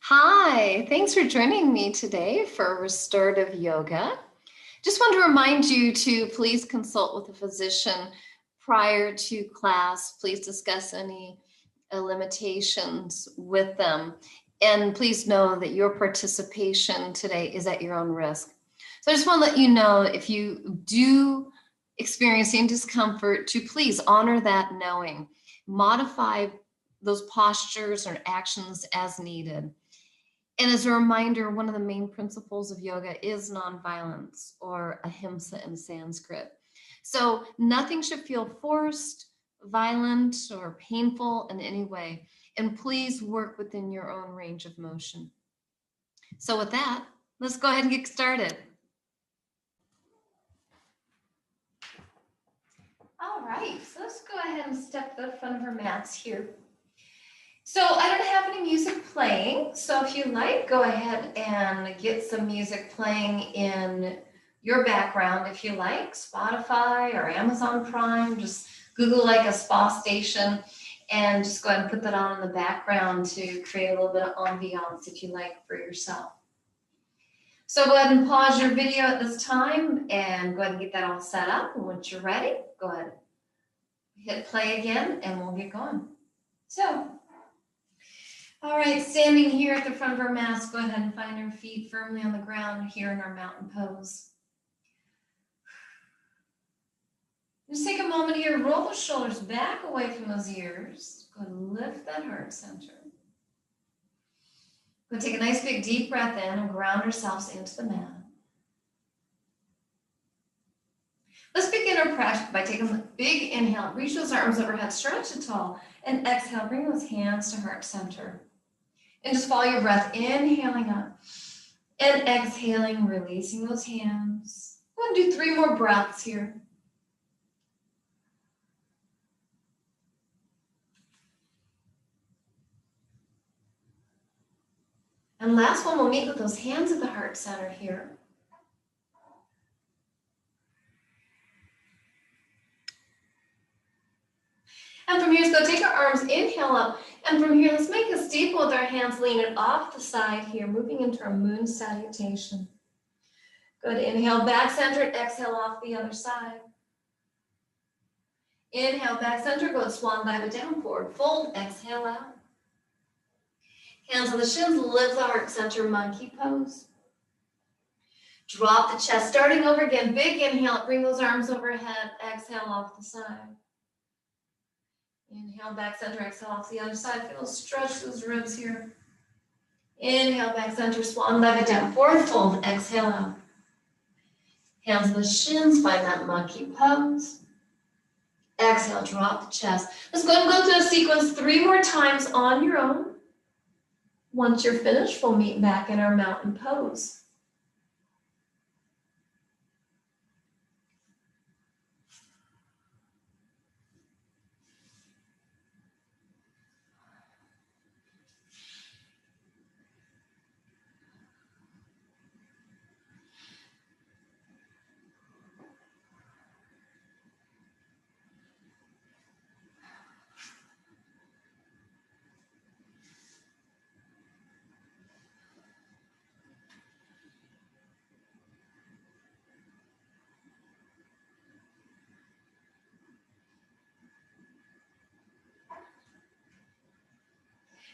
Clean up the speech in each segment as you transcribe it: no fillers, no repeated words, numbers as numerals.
Hi, thanks for joining me today for Restorative Yoga. Just want to remind you to please consult with a physician prior to class. Please discuss any limitations with them. And please know that your participation today is at your own risk. So I just want to let you know if you do experience any discomfort to please honor that knowing. Modify those postures or actions as needed. And as a reminder, one of the main principles of yoga is nonviolence, or ahimsa in Sanskrit. So nothing should feel forced, violent, or painful in any way. And please work within your own range of motion. So with that, let's go ahead and get started. All right, so let's go ahead and step to the front of our mats here. So I don't have any music playing, so if you like, go ahead and get some music playing in your background if you like, Spotify or Amazon Prime. Just Google like a spa station and just go ahead and put that on in the background to create a little bit of ambiance if you like for yourself. So go ahead and pause your video at this time and go ahead and get that all set up. And once you're ready, go ahead, hit play again and we'll get going. So. All right, standing here at the front of our mats, go ahead and find our feet firmly on the ground here in our mountain pose. Just take a moment here, roll the shoulders back away from those ears. Go ahead and lift that heart center. Go take a nice big deep breath in and ground ourselves into the mat. Let's begin our practice by taking a big inhale, reach those arms overhead, stretch it tall, and exhale, bring those hands to heart center. And just follow your breath, inhaling up and exhaling, releasing those hands. We'll do 3 more breaths here. And last one, we'll meet with those hands at the heart center here. And from here, let's go take our arms, inhale up. And from here, let's make a steeple with our hands leaning off the side here, moving into our moon salutation. Good, inhale, back center, and exhale off the other side. Inhale, back center, go swan dive it down, forward fold, exhale out. Hands on the shins, lift the heart center, monkey pose. Drop the chest, starting over again, big inhale, bring those arms overhead, exhale off the side. Inhale, back center, exhale off the other side. Feel stretch those ribs here. Inhale, back center, swan dive it down, forward fold, exhale out. Hands on the shins, find that monkey pose. Exhale, drop the chest. Let's go ahead and go through the sequence 3 more times on your own. Once you're finished, we'll meet back in our mountain pose.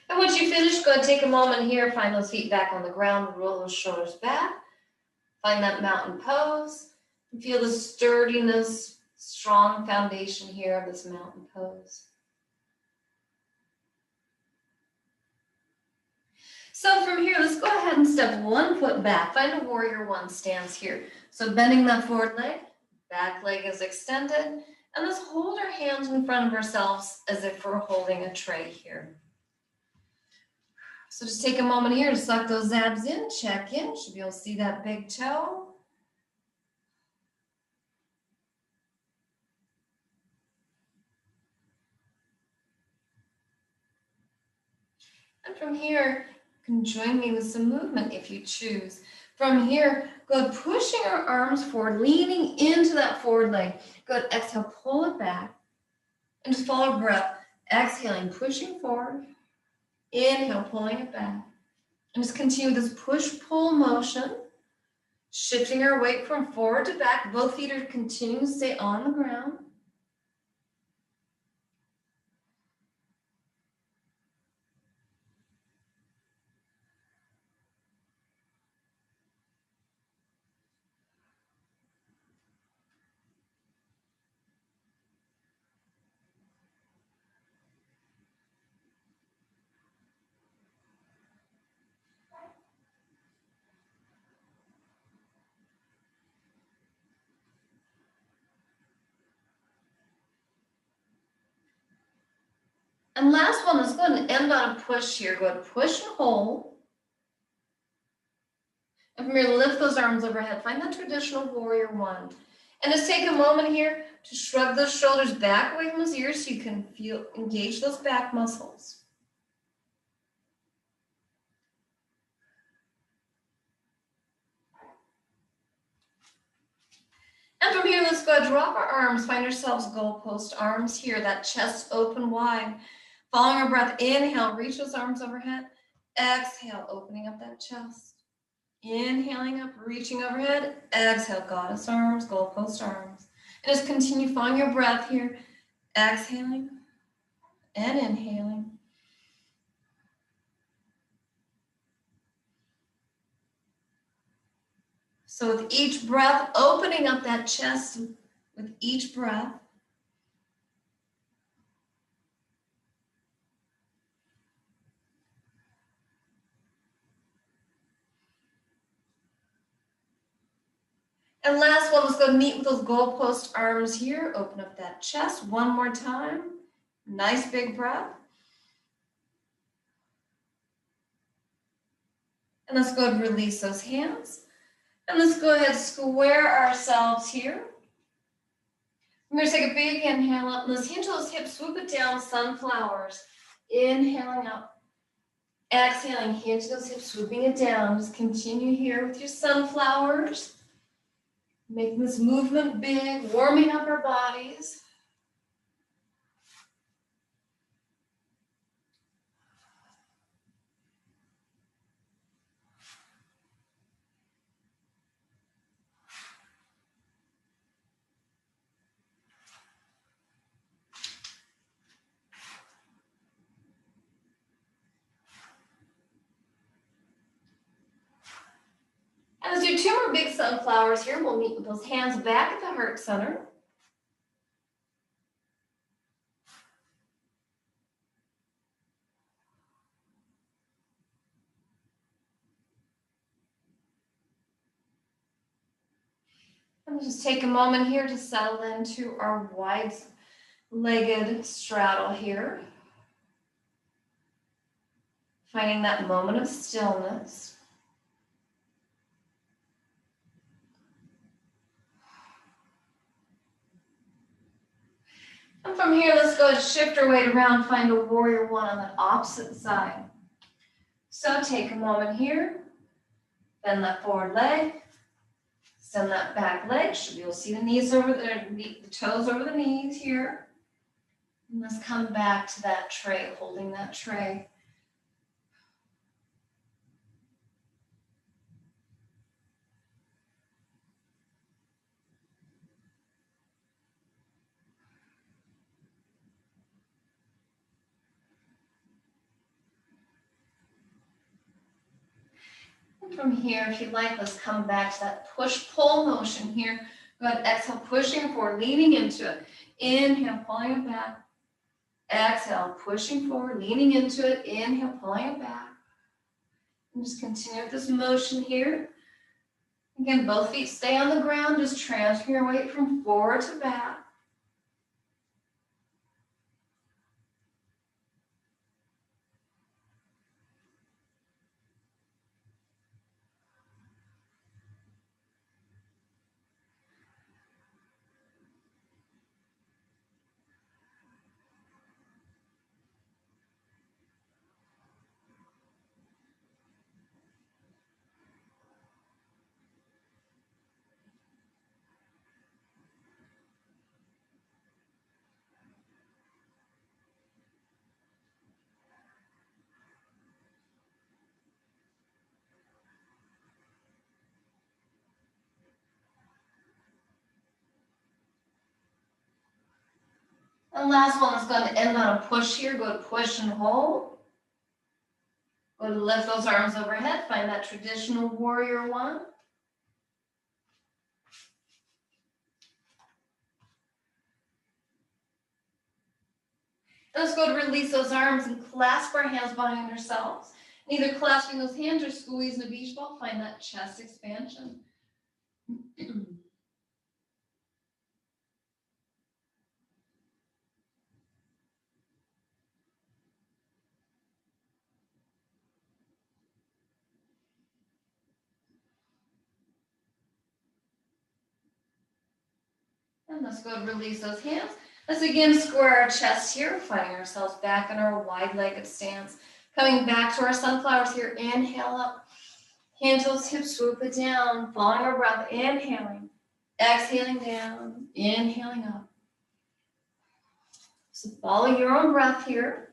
And once you finish, go ahead and take a moment here, find those feet back on the ground, roll those shoulders back, find that mountain pose, and feel the sturdiness, strong foundation here of this mountain pose. So from here, let's go ahead and step 1 foot back, find a warrior 1 stance here. So bending that forward leg, back leg is extended, and let's hold our hands in front of ourselves as if we're holding a tray here. So just take a moment here to suck those abs in, check in. Should be able to see that big toe. And from here, you can join me with some movement if you choose. From here, go ahead, pushing our arms forward, leaning into that forward leg. Go ahead, exhale, pull it back. And just follow breath. Exhaling, pushing forward. Inhale, pulling it back. And just continue this push-pull motion, shifting our weight from forward to back. Both feet are continuing to stay on the ground. And last one, let's go ahead and end on a push here. Go ahead and push and hold. And from here, lift those arms overhead. Find that traditional warrior one. And just take a moment here to shrug those shoulders back away from those ears so you can engage those back muscles. And from here, let's go ahead and drop our arms. Find ourselves goalpost arms here, that chest open wide. Following our breath, inhale, reach those arms overhead. Exhale, opening up that chest. Inhaling up, reaching overhead. Exhale, goddess arms, goalpost arms. And just continue following your breath here. Exhaling and inhaling. So with each breath, opening up that chest with each breath. And last one, let's go meet with those goalpost arms here. Open up that chest one more time. Nice big breath. And let's go ahead and release those hands. And let's go ahead and square ourselves here. I'm going to take a big inhale up. Let's hinge those hips, swoop it down, sunflowers. Inhaling up. Exhaling, hinge those hips, swooping it down. Just continue here with your sunflowers. Making this movement big, warming up our bodies. And let's do 2 more big sunflowers here. We'll meet with those hands back at the heart center. And we'll just take a moment here to settle into our wide-legged straddle here. Finding that moment of stillness. And from here, let's go and shift our weight around, find a warrior one on the opposite side. So take a moment here, bend that forward leg, extend that back leg. You'll see the knees over the toes over the knees here. And let's come back to that tray, holding that tray. From here, if you'd like, let's come back to that push-pull motion here. Go ahead, exhale, pushing forward, leaning into it. Inhale, pulling it back. Exhale, pushing forward, leaning into it. Inhale, pulling it back. And just continue with this motion here. Again, both feet stay on the ground. Just transfer your weight from forward to back. And last one is going to end on a push here. Go to push and hold. Go to lift those arms overhead. Find that traditional warrior one. Let's go to release those arms and clasp our hands behind ourselves. Either clasping those hands or squeezing a beach ball. Find that chest expansion. And let's go and release those hands. Let's again square our chest here, finding ourselves back in our wide-legged stance. Coming back to our sunflowers here, inhale up. Hands to those hips, swoop it down, following our breath, inhaling. Exhaling down, inhaling up. So follow your own breath here.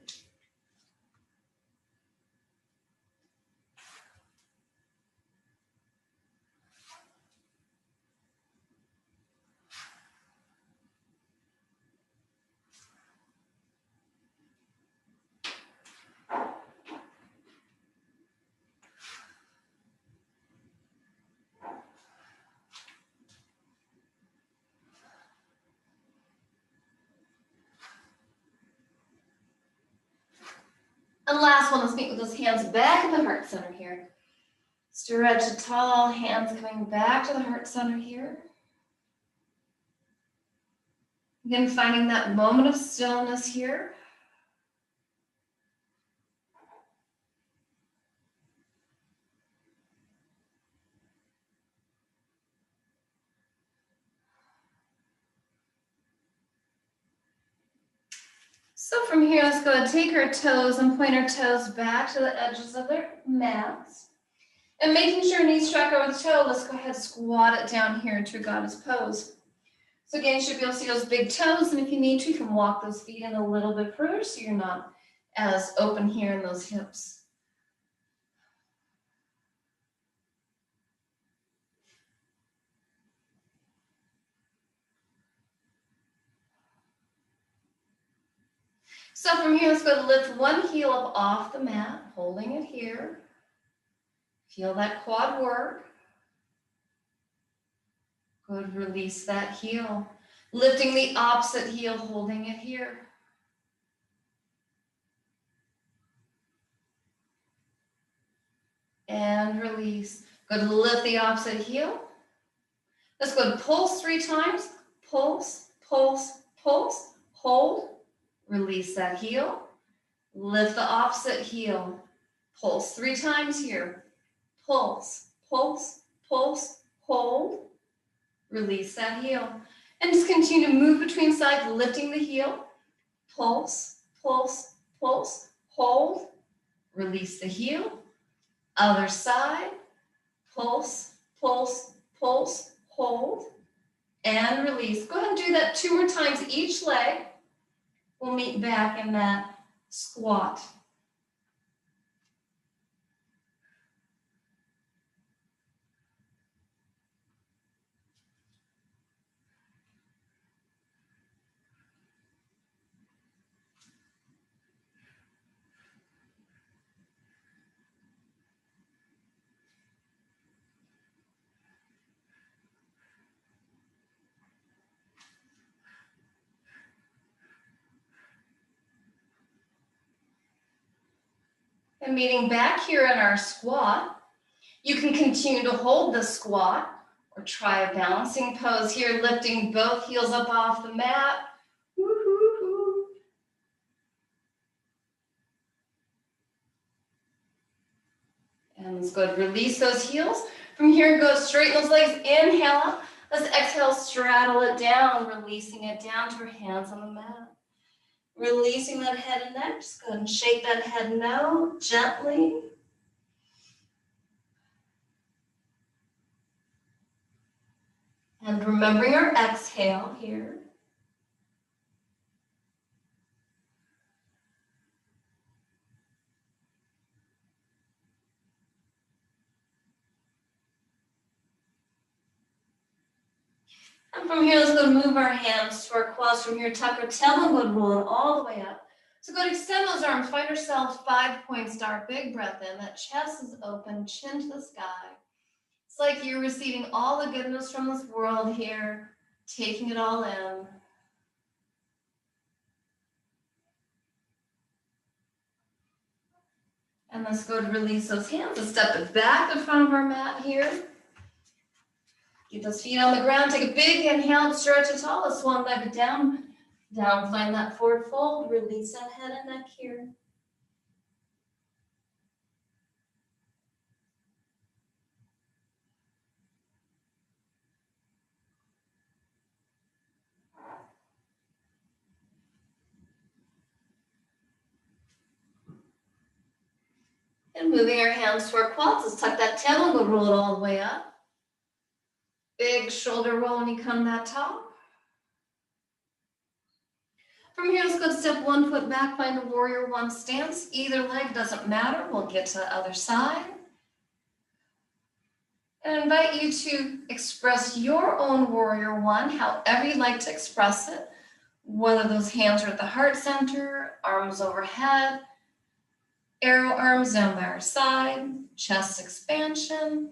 And last one, let's meet with those hands back at the heart center here. Stretch it tall, hands coming back to the heart center here. Again, finding that moment of stillness here. So from here, let's go and take our toes and point our toes back to the edges of their mats. And making sure knees track over the toe, let's go ahead and squat it down here into a goddess pose. So again, you should be able to see those big toes, and if you need to, you can walk those feet in a little bit further so you're not as open here in those hips. So from here, let's go to lift one heel up off the mat, holding it here. Feel that quad work. Good, release that heel. Lifting the opposite heel, holding it here. And release. Good, lift the opposite heel. Let's go to pulse 3 times. Pulse, pulse, pulse. Hold. Release that heel. Lift the opposite heel. Pulse 3 times here. Pulse, pulse, pulse, hold. Release that heel. And just continue to move between sides, lifting the heel. Pulse, pulse, pulse, hold. Release the heel. Other side. Pulse, pulse, pulse, hold. And release. Go ahead and do that 2 more times each leg. We'll meet back in that squat. And meeting back here in our squat, you can continue to hold the squat or try a balancing pose here, lifting both heels up off the mat. Woo-hoo-hoo. And let's go ahead and release those heels. From here, go straighten those legs, inhale up. Let's exhale, straddle it down, releasing it down to our hands on the mat. Releasing that head and neck, just go ahead and shake that head no, gently. And remembering our exhale here. And from here, let's go move our hands to our quads. From here, tuck our tailbone, go rolling all the way up. So go to extend those arms, find ourselves 5-point star, big breath in, that chest is open, chin to the sky. It's like you're receiving all the goodness from this world here, taking it all in. And let's go to release those hands. Let's step it back in front of our mat here. Get those feet on the ground. Take a big inhale, stretch it tall. Let's swan dive it down. Down, find that forward fold. Release that head and neck here. And moving our hands to our quads. Let's tuck that tailbone, go roll it all the way up. Big shoulder roll when you come that tall. From here, let's go step 1 foot back, find a warrior 1 stance. Either leg doesn't matter. We'll get to the other side. And I invite you to express your own warrior 1, however you'd like to express it. Whether those hands are at the heart center, arms overhead, arrow arms down by our side, chest expansion.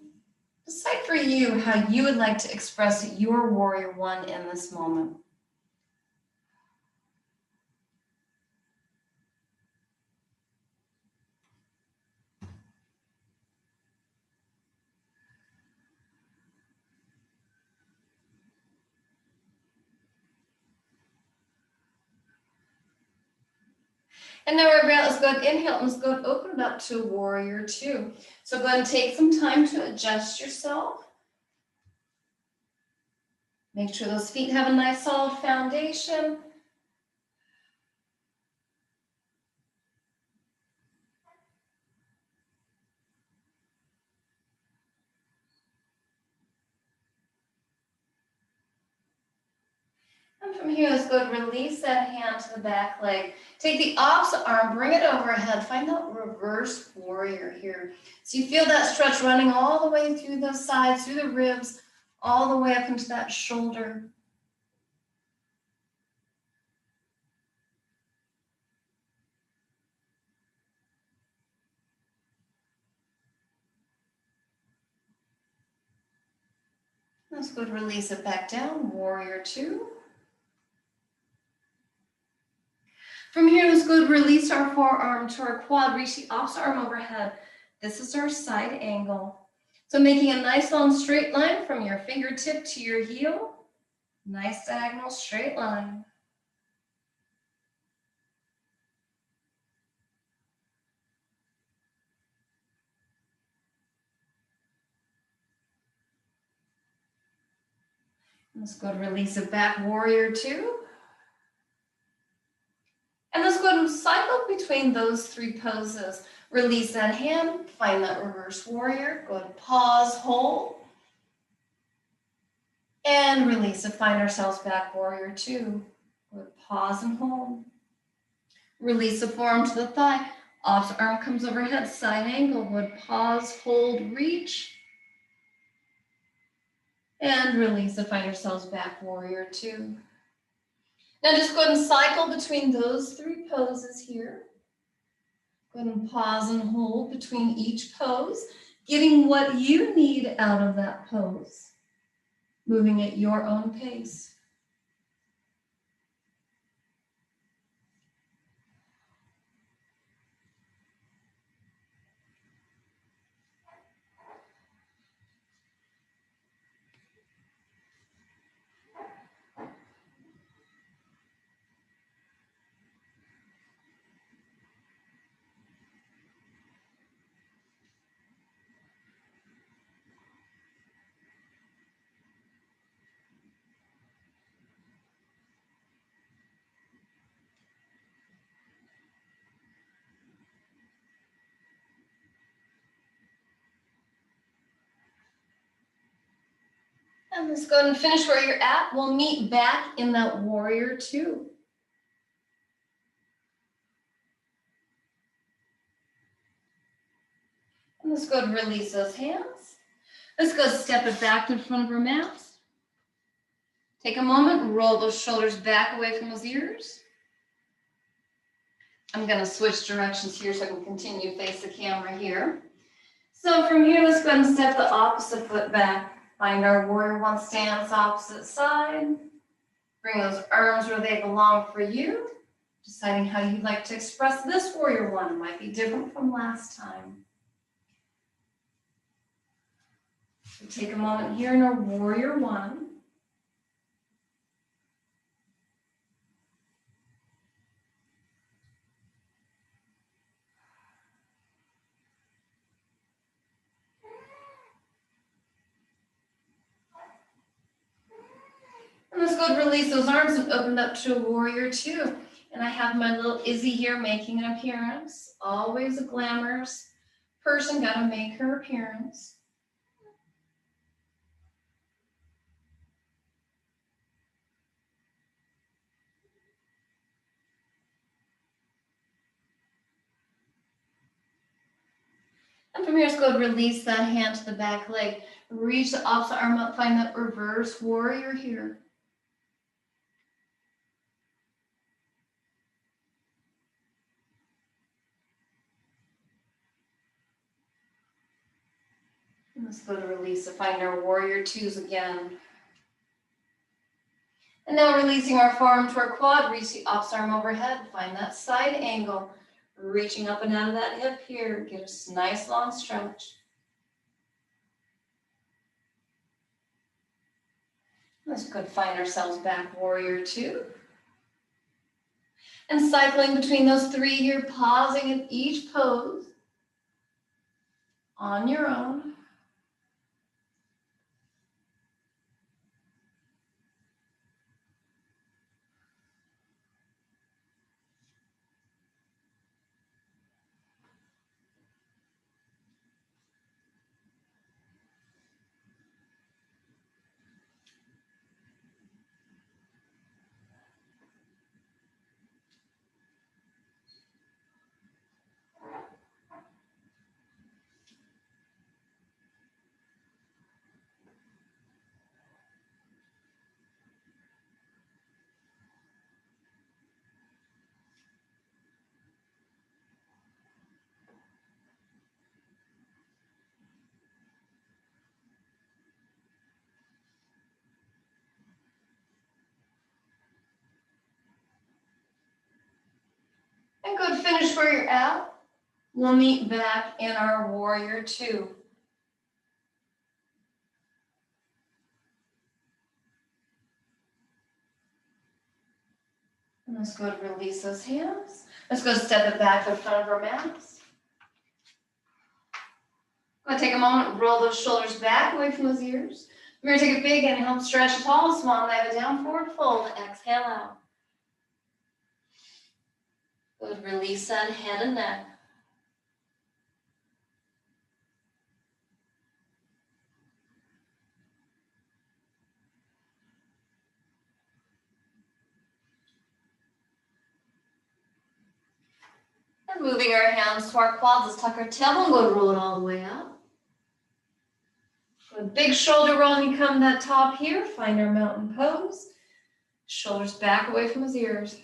Decide for you how you would like to express your warrior 1 in this moment. And now we're about, let's go ahead, inhale, and let's go ahead, open it up to warrior 2. So go ahead and take some time to adjust yourself. Make sure those feet have a nice solid foundation. And from here, let's go ahead and release that hand to the back leg. Take the opposite arm, bring it overhead. Find that reverse warrior here. So you feel that stretch running all the way through the sides, through the ribs, all the way up into that shoulder. Let's go ahead and release it back down, warrior 2. From here, let's go ahead and release our forearm to our quad, reach the opposite arm overhead. This is our side angle. So making a nice long straight line from your fingertip to your heel. Nice diagonal straight line. Let's go ahead and release it back, warrior 2. And let's go ahead and cycle between those 3 poses. Release that hand, find that reverse warrior. Go ahead and pause, hold. And release it, find ourselves back, warrior 2. Go ahead, pause and hold. Release the forearm to the thigh. Opposite arm comes overhead, side angle. Go ahead, pause, hold, reach. And release it, find yourselves back, warrior 2. Now just go ahead and cycle between those 3 poses here. Go ahead and pause and hold between each pose, getting what you need out of that pose, moving at your own pace. And let's go ahead and finish where you're at. We'll meet back in that warrior 2. And let's go ahead and release those hands. Let's go step it back in front of our mat. Take a moment, roll those shoulders back away from those ears. I'm going to switch directions here so I can continue to face the camera here. So from here, let's go ahead and step the opposite foot back. Find our warrior one stance, opposite side. Bring those arms where they belong for you. Deciding how you'd like to express this warrior one might be different from last time. So take a moment here in our warrior one. And let's go ahead and release those arms and open up to a warrior two. And I have my little Izzy here making an appearance. Always a glamorous person, gotta make her appearance. And from here, let's go ahead and release that hand to the back leg. Reach the opposite arm up, find that reverse warrior here. And let's go to release to find our warrior twos again. And now releasing our forearm to our quad, reach the opposite arm overhead, find that side angle. Reaching up and out of that hip here, get a nice long stretch. Let's go find ourselves back, warrior two. And cycling between those three here, pausing in each pose on your own. And good, finish where you're at. We'll meet back in our warrior two. And let's go to release those hands. Let's go step it back to the front of our mats. Go ahead, take a moment, roll those shoulders back away from those ears. We're going to take a big inhale, stretch tall, swan dive it down, forward fold, exhale out. Good, release that head and neck. And moving our hands to our quads, let's tuck our tailbone and go roll it all the way up. Good, big shoulder roll and you come to that top here, find our mountain pose. Shoulders back away from his ears.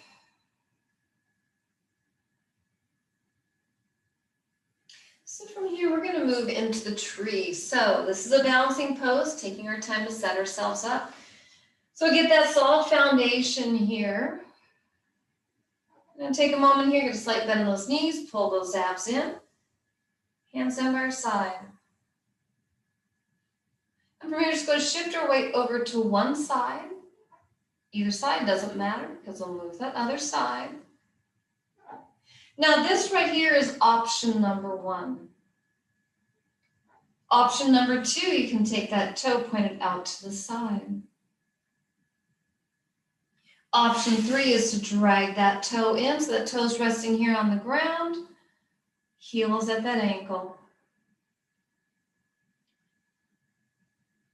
So from here, we're going to move into the tree. So this is a balancing pose, taking our time to set ourselves up. So get that solid foundation here. I'm going to take a moment here, get a slight bend in those knees, pull those abs in. Hands down by our side. And from here, just go to shift our weight over to one side. Either side doesn't matter because we'll move that other side. Now this right here is option number one. Option number two, you can take that toe pointed out to the side. Option three is to drag that toe in so that toe's resting here on the ground. Heels at that ankle.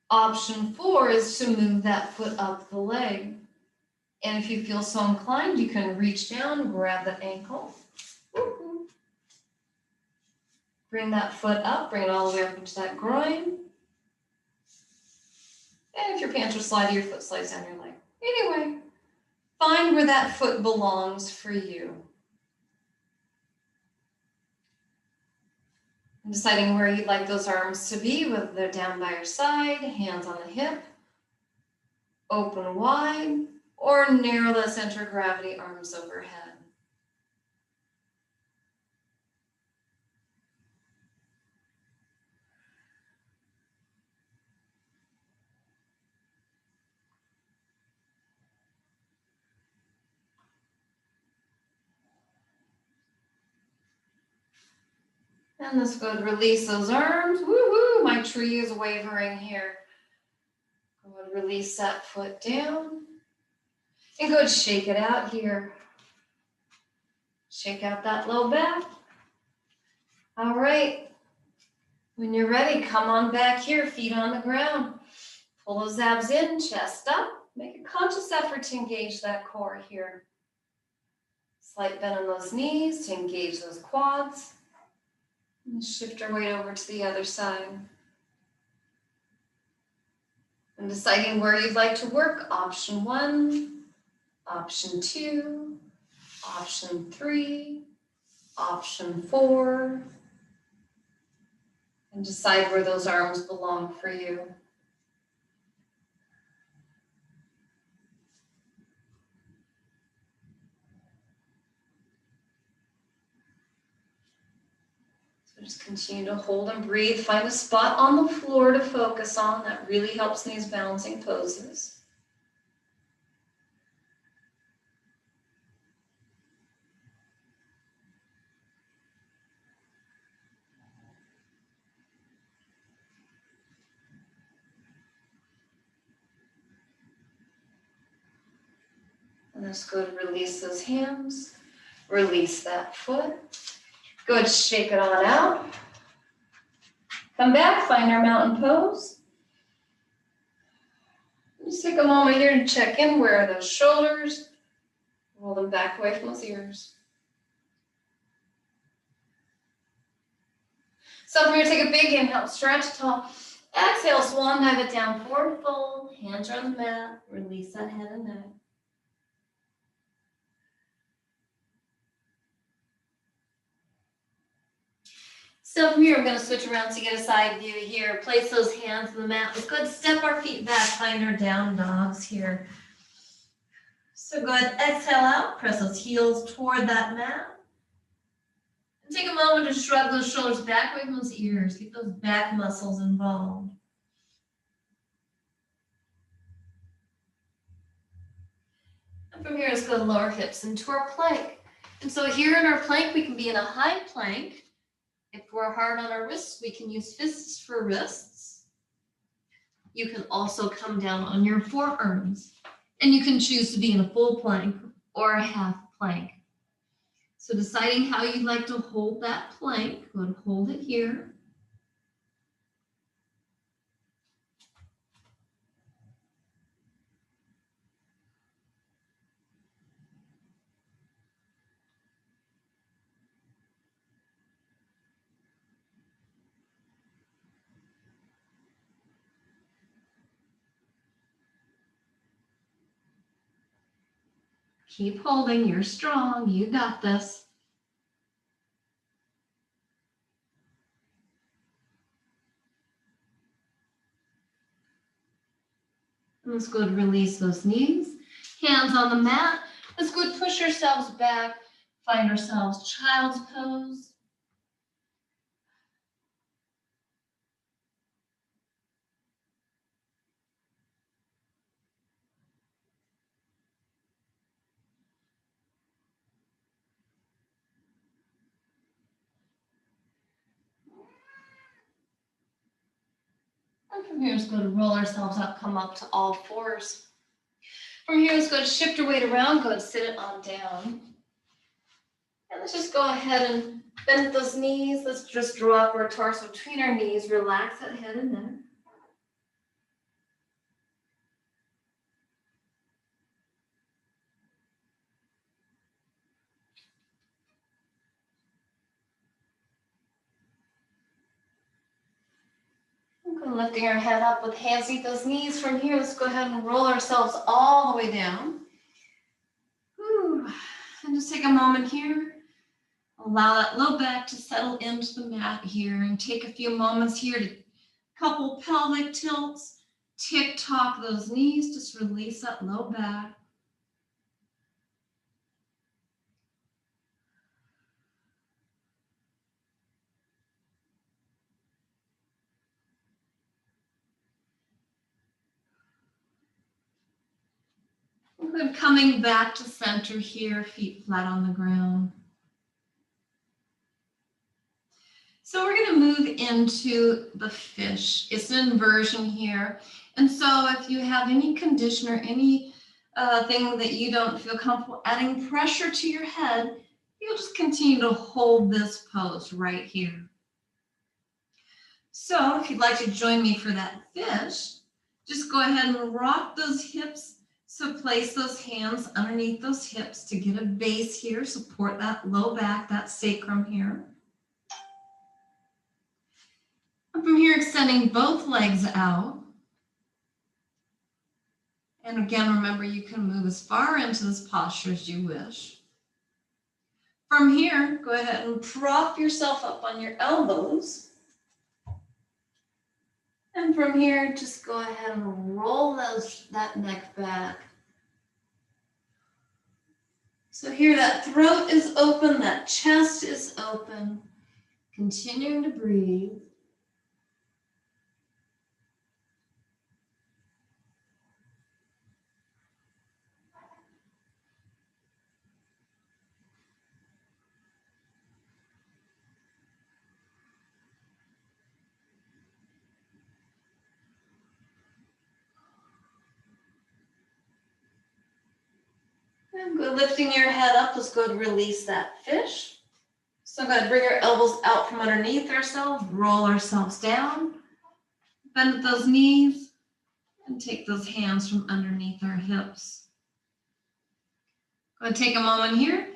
Option four is to move that foot up the leg. And if you feel so inclined, you can reach down, grab that ankle. Bring that foot up, bring it all the way up into that groin. And if your pants are slidey, your foot slides down your leg. Anyway, find where that foot belongs for you. And deciding where you'd like those arms to be, whether they're down by your side, hands on the hip, open wide, or narrow that center of gravity, arms overhead. And let's go ahead and release those arms. Woohoo! My tree is wavering here. Go ahead and release that foot down. And go ahead and shake it out here. Shake out that low back. All right. When you're ready, come on back here, feet on the ground. Pull those abs in, chest up. Make a conscious effort to engage that core here. Slight bend in those knees to engage those quads. And shift our weight over to the other side. And deciding where you'd like to work. Option 1, option 2, option 3, option 4. And decide where those arms belong for you. So just continue to hold and breathe. Find a spot on the floor to focus on. That really helps in these balancing poses. And let's go to release those hands. Release that foot. Go ahead, shake it on out. Come back, find our mountain pose. Just take a moment here to check in. Where are those shoulders? Roll them back away from those ears. So from here, take a big inhale, stretch tall. Exhale, swan dive it down, forward fold. Hands are on the mat. Release that head and neck. So from here, we're going to switch around to get a side view here. Place those hands on the mat. Let's go ahead and step our feet back, find our down dogs here. So go ahead, exhale out, press those heels toward that mat. And take a moment to shrug those shoulders back away from those ears. Get those back muscles involved. And from here, let's go to lower hips into our plank. And so here in our plank, we can be in a high plank. If we're hard on our wrists, we can use fists for wrists. You can also come down on your forearms, and you can choose to be in a full plank or a half plank. So deciding how you'd like to hold that plank, go ahead and hold it here. Keep holding, you're strong, you got this. And let's go ahead and release those knees. Hands on the mat. Let's go ahead and push ourselves back. Find ourselves child's pose. And from here, let's go to roll ourselves up, come up to all fours. From here, let's go to shift your weight around, go and sit it on down. And let's just go ahead and bend those knees. Let's just drop our torso between our knees, relax that head and neck. And go And lifting our head up with hands beneath those knees. From here, let's go ahead and roll ourselves all the way down. Whew. And just take a moment here. Allow that low back to settle into the mat here, and take a few moments here to couple pelvic tilts, tick-tock those knees, just release that low back. Good, coming back to center here, feet flat on the ground. So we're going to move into the fish. It's an inversion here. And so if you have any condition or any thing that you don't feel comfortable adding pressure to your head, you'll just continue to hold this pose right here. So if you'd like to join me for that fish, just go ahead and rock those hips. So place those hands underneath those hips to get a base here. Support that low back, that sacrum here. And from here, extending both legs out. And again, remember, you can move as far into this posture as you wish. From here, go ahead and prop yourself up on your elbows. And from here, just go ahead and roll that neck back. So here, that throat is open, that chest is open. Continuing to breathe. And go lifting your head up, let's go ahead and release that fish. So go ahead and bring our elbows out from underneath ourselves, roll ourselves down, bend at those knees, and take those hands from underneath our hips. Go ahead and take a moment here.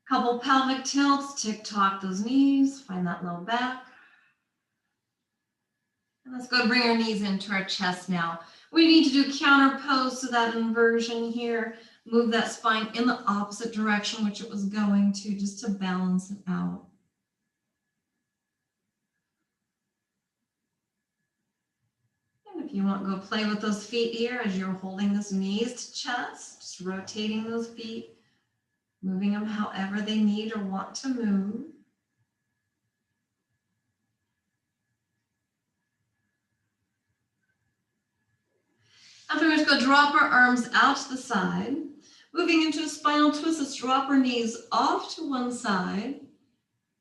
Couple pelvic tilts, tick-tock those knees, find that low back. And let's go bring our knees into our chest now. We need to do counter pose to that inversion here. Move that spine in the opposite direction which it was going to, just to balance it out. And if you want, go play with those feet here as you're holding those knees to chest, just rotating those feet, moving them however they need or want to move. Afterwards, go drop our arms out to the side. Moving into a spinal twist, let's drop our knees off to one side.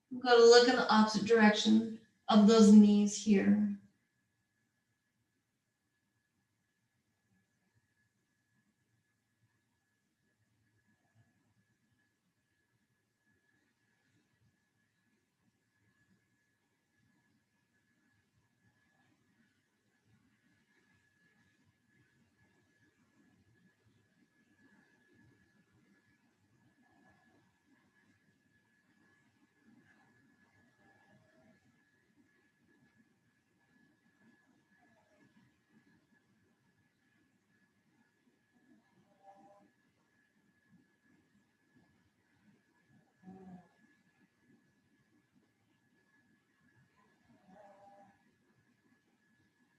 We've got to look in the opposite direction of those knees here.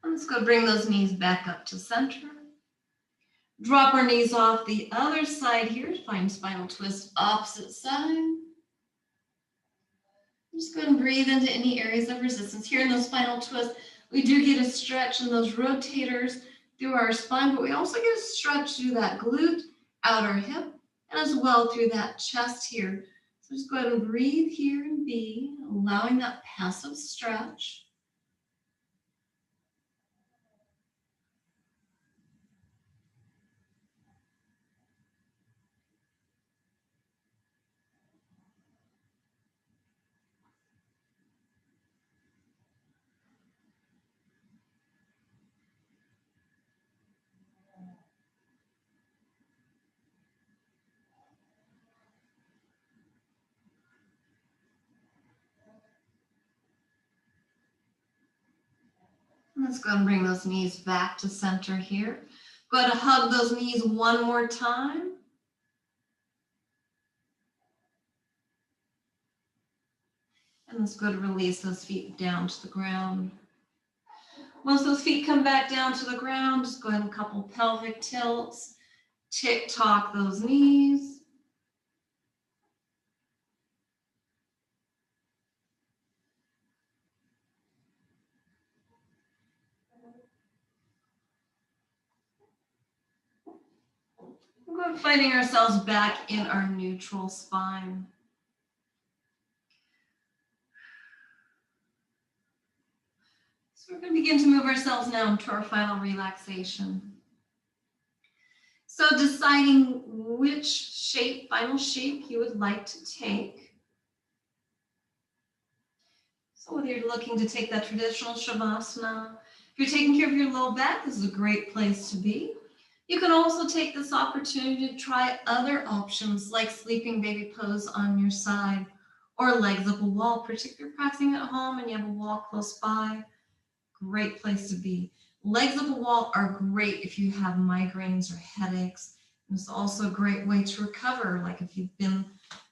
Let's go bring those knees back up to center. Drop our knees off the other side here. Find spinal twist, opposite side. Just go ahead and breathe into any areas of resistance. Here in the spinal twist, we do get a stretch in those rotators through our spine, but we also get a stretch through that glute, outer hip, and as well through that chest here. So just go ahead and breathe here and be, allowing that passive stretch. Let's go and bring those knees back to center here. Go ahead and hug those knees one more time. And let's go to release those feet down to the ground. Once those feet come back down to the ground, just go ahead and couple pelvic tilts. Tick-tock those knees. We're finding ourselves back in our neutral spine. So we're going to begin to move ourselves now into our final relaxation. So deciding which shape, final shape you would like to take. So whether you're looking to take that traditional Shavasana, if you're taking care of your low back, this is a great place to be. You can also take this opportunity to try other options like sleeping baby pose on your side or legs up a wall, particularly if you're practicing at home and you have a wall close by. Great place to be. Legs up a wall are great if you have migraines or headaches. It's also a great way to recover, like if you've been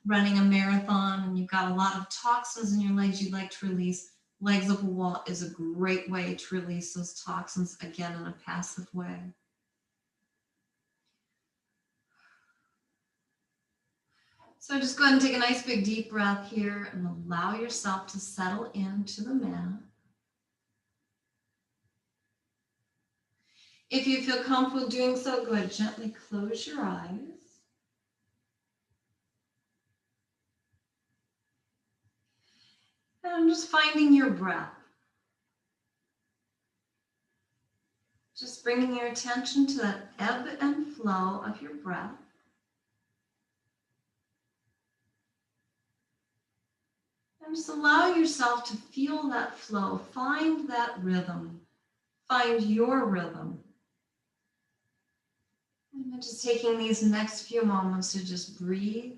running a marathon and you've got a lot of toxins in your legs you'd like to release. Legs up a wall is a great way to release those toxins, again, in a passive way. So just go ahead and take a nice big deep breath here and allow yourself to settle into the mat. If you feel comfortable doing so, go ahead and gently close your eyes. And I'm just finding your breath. Just bringing your attention to that ebb and flow of your breath. And just allow yourself to feel that flow. Find that rhythm. Find your rhythm. And then just taking these next few moments to just breathe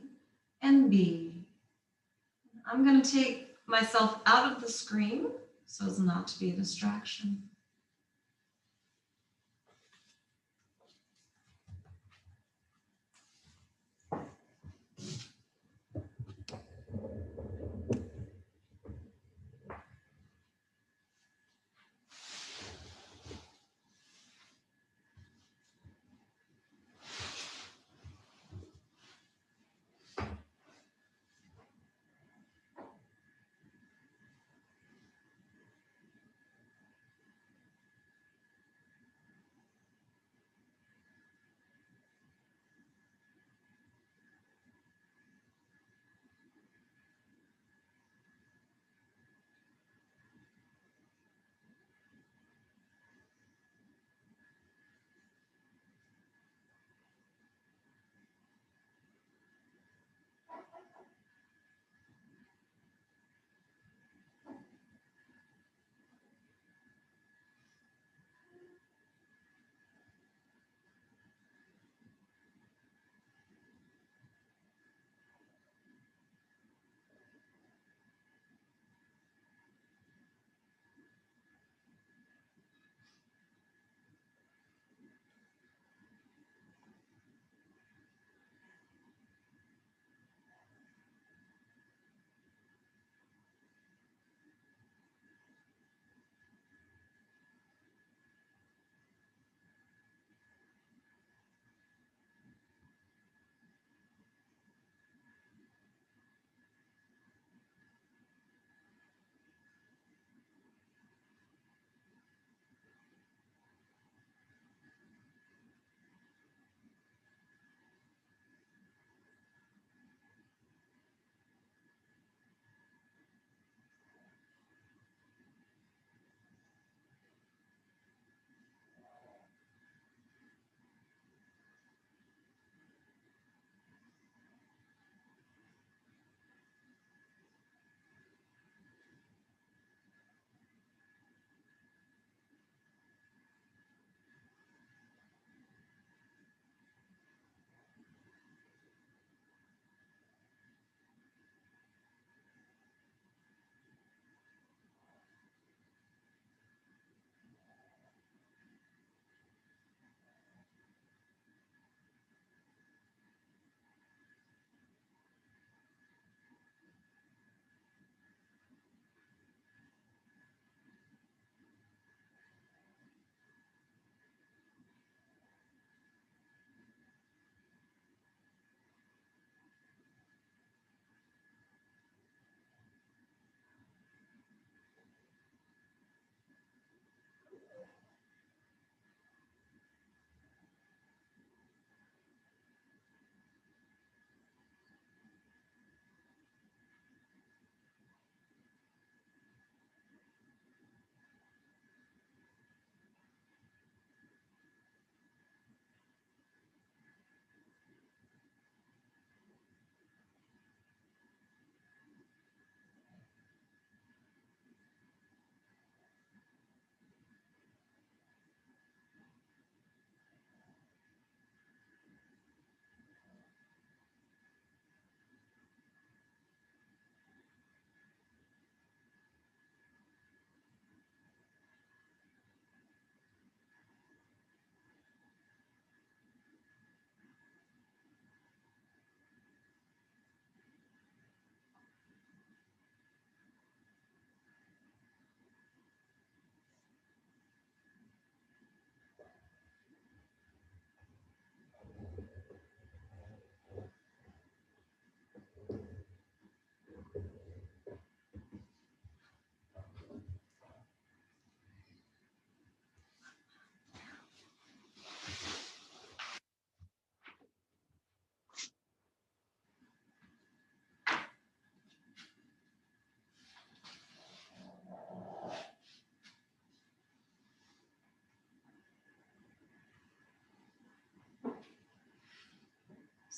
and be. I'm going to take myself out of the screen so as not to be a distraction.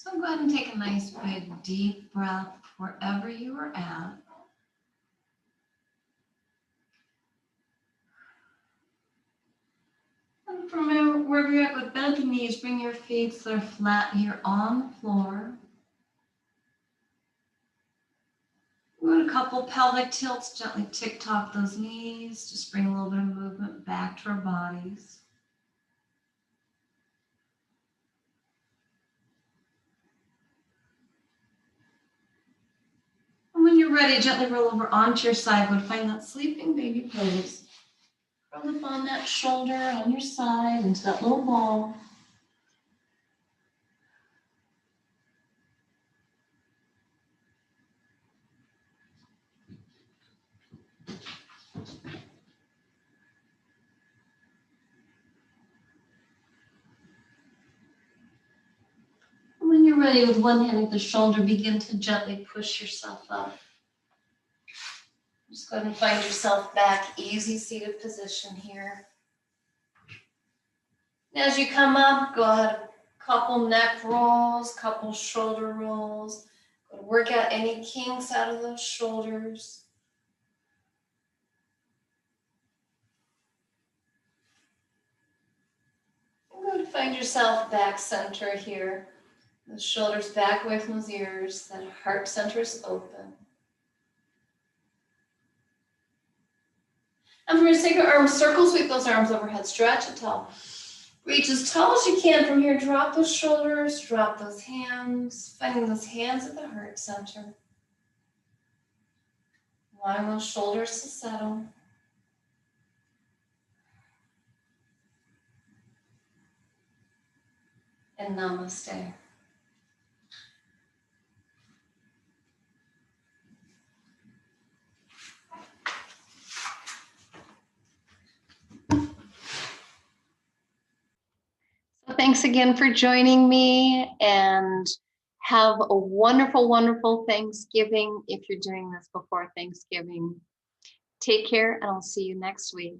So go ahead and take a nice big deep breath wherever you are at. And from wherever you're at with bent knees, bring your feet so they're flat here on the floor. We're going a couple pelvic tilts, gently tick-tock those knees. Just bring a little bit of movement back to our bodies. And when you're ready, gently roll over onto your side. Go find that sleeping baby pose. Roll up on that shoulder on your side into that little ball. When you're ready, with one hand at the shoulder, begin to gently push yourself up. Just go ahead and find yourself back, easy seated position here. And as you come up, go ahead, couple neck rolls, couple shoulder rolls. Go to work out any kinks out of those shoulders. And go to find yourself back center here. The shoulders back away from those ears, that heart center is open. And from your sacred arms, circle, sweep those arms overhead, stretch it tall. Reach as tall as you can from here. Drop those shoulders, drop those hands, finding those hands at the heart center. Allowing those shoulders to settle. And namaste. So thanks again for joining me, and have a wonderful, wonderful Thanksgiving if you're doing this before Thanksgiving. Take care, and I'll see you next week.